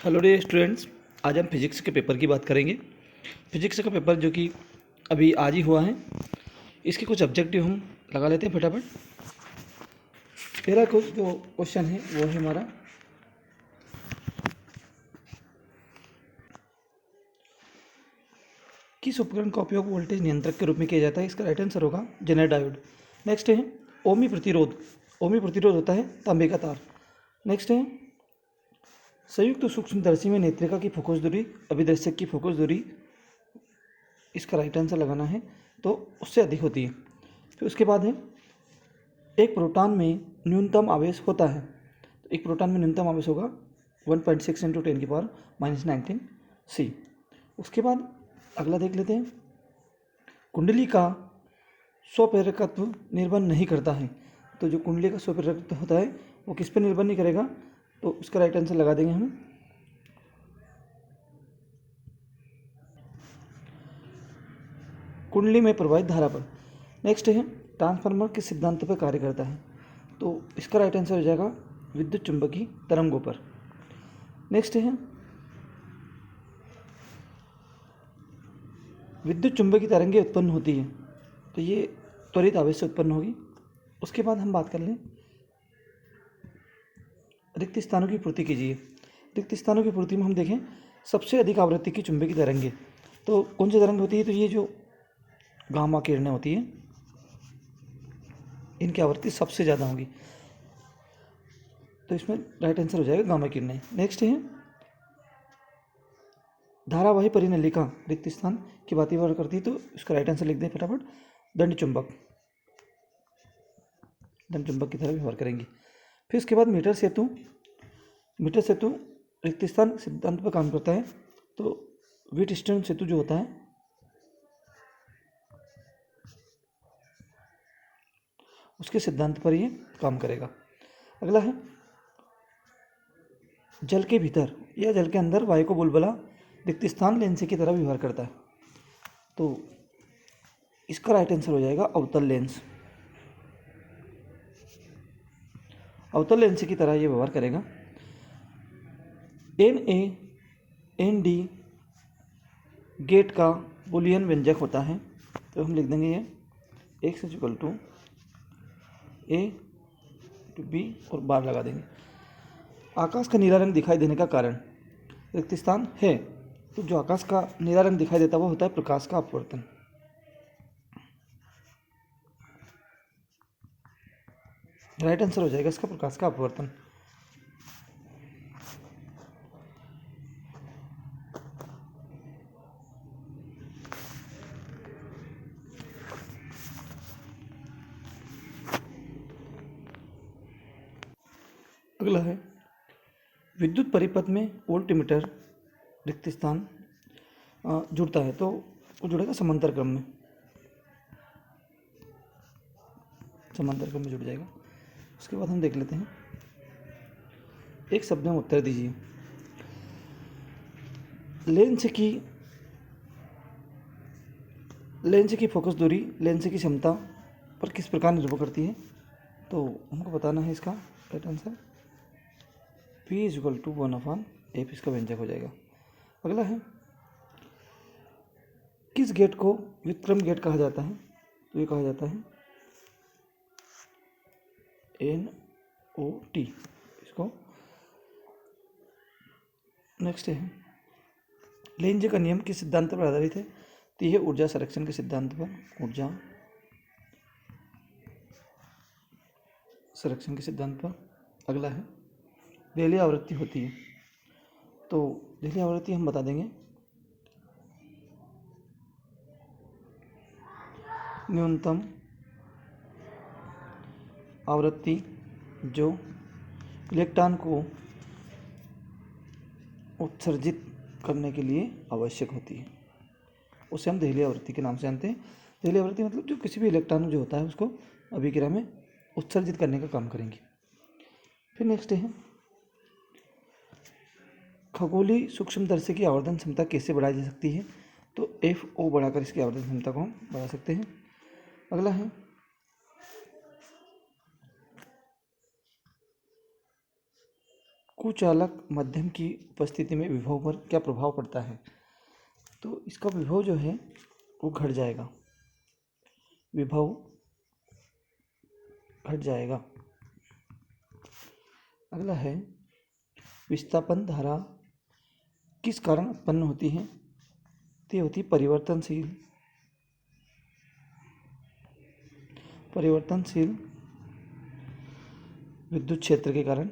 Hello dear students, आज हम physics के पेपर की बात करेंगे। फिजिक्स का पेपर जो कि अभी आज ही हुआ है, इसके कुछ ऑब्जेक्टिव हम लगा लेते हैं फटाफट। पहला कुछ जो क्वेश्चन है वो है हमारा, किस उपकरण का उपयोग वोल्टेज नियंत्रक के रूप में किया जाता है? इसका राइट आंसर होगा जेनर डायोड। नेक्स्ट है ओमी प्रतिरोध। ओमी प्रतिरोध होता है तांबे का तार। नेक्स्ट है संयुक्त सूक्ष्मदर्शी में नेत्रिका की फोकस दूरी अभिदर्शक की फोकस दूरी, इसका राइट आंसर लगाना है तो उससे अधिक होती है। फिर उसके बाद है एक प्रोटॉन में न्यूनतम आवेश होता है, तो एक प्रोटॉन में न्यूनतम आवेश होगा 1.6 × 10⁻⁻19 C। उसके बाद अगला देख लेते हैं, कुंडली का स्वप्रेरकत्व निर्भर नहीं करता है। तो जो कुंडली का स्वप्रेरकत्व होता है वो किस पर निर्भर नहीं करेगा, तो उसका राइट आंसर लगा देंगे हम कुंडली में प्रवाहित धारा पर। नेक्स्ट है ट्रांसफार्मर किस सिद्धांत पर कार्य करता है, तो इसका राइट आंसर हो जाएगा विद्युत चुंबकीय तरंगों पर। नेक्स्ट है विद्युत चुंबकीय तरंगें उत्पन्न होती है, तो ये त्वरित आवेश से उत्पन्न होगी। उसके बाद हम बात कर लें रिक्त स्थानों की पूर्ति कीजिए। रिक्त स्थानों की पूर्ति में हम देखें सबसे अधिक आवृत्ति की चुंबकीय तरंगें, तो कौन सी तरंग होती है, तो ये जो गामा किरणें होती हैं इनकी आवृत्ति सबसे ज़्यादा होगी, तो इसमें राइट आंसर हो जाएगा गामा किरणें। नेक्स्ट है धारावाही परिनलिका रिक्त स्थान की बात व्यवहार करती है, तो इसका राइट आंसर लिख दें फटाफट, दंड चुंबक की तरह व्यवहार करेंगे। फिर उसके बाद मीटर सेतु रिक्त स्थान सिद्धांत पर काम करता है, तो व्हीटस्टोन सेतु जो होता है उसके सिद्धांत पर ये काम करेगा। अगला है जल के भीतर या जल के अंदर वायु को बुलबुला रिक्त स्थान लेंस की तरह व्यवहार करता है, तो इसका राइट आंसर हो जाएगा अवतल लेंस। अवतल लेंस की तरह ये व्यवहार करेगा। NaND गेट का बुलियन व्यंजक होता है, तो हम लिख देंगे ये x = a to b और बार लगा देंगे। आकाश का नीला रंग दिखाई देने का कारण रिक्त स्थान है, तो जो आकाश का नीला रंग दिखाई देता है वो होता है प्रकाश का अपवर्तन। राइट आंसर हो जाएगा इसका प्रकाश का अपवर्तन। अगला है विद्युत परिपथ में वोल्टमीटर रिक्त स्थान जुड़ता है, तो वो जुड़ेगा समांतर क्रम में जुड़ जाएगा। उसके बाद हम देख लेते हैं, एक शब्द में उत्तर दीजिए। लेंस की फोकस दूरी लेंस की क्षमता पर किस प्रकार निर्भर करती है, तो हमको बताना है इसका राइट आंसर P = 1/f, इसका व्यंजक हो जाएगा। अगला है किस गेट को व्युत्क्रम गेट कहा जाता है, तो ये कहा जाता है NOT इसको। नेक्स्ट है लेंज का नियम किस सिद्धांत पर आधारित है, तो यह ऊर्जा संरक्षण के सिद्धांत पर अगला है रेले आवृत्ति होती है, तो रेले आवृत्ति हम बता देंगे न्यूनतम आवृत्ति जो इलेक्ट्रॉन को उत्सर्जित करने के लिए आवश्यक होती है, उसे हम देहली आवृत्ति के नाम से जानते हैं। देहली आवृत्ति मतलब जो किसी भी इलेक्ट्रॉन जो होता है उसको अभिक्रिया में उत्सर्जित करने का काम करेंगे। फिर नेक्स्ट है खगोलीय सूक्ष्मदर्शी की आवर्धन क्षमता कैसे बढ़ाई जा सकती है, तो FO बढ़ाकर इसकी आवर्धन क्षमता को हम बढ़ा सकते हैं। अगला है कुचालक माध्यम की उपस्थिति में विभव पर क्या प्रभाव पड़ता है? तो इसका विभव जो है वो घट जाएगा, विभव घट जाएगा। अगला है, विस्थापन धारा किस कारण उत्पन्न होती है? तो ये होती है परिवर्तनशील विद्युत क्षेत्र के कारण,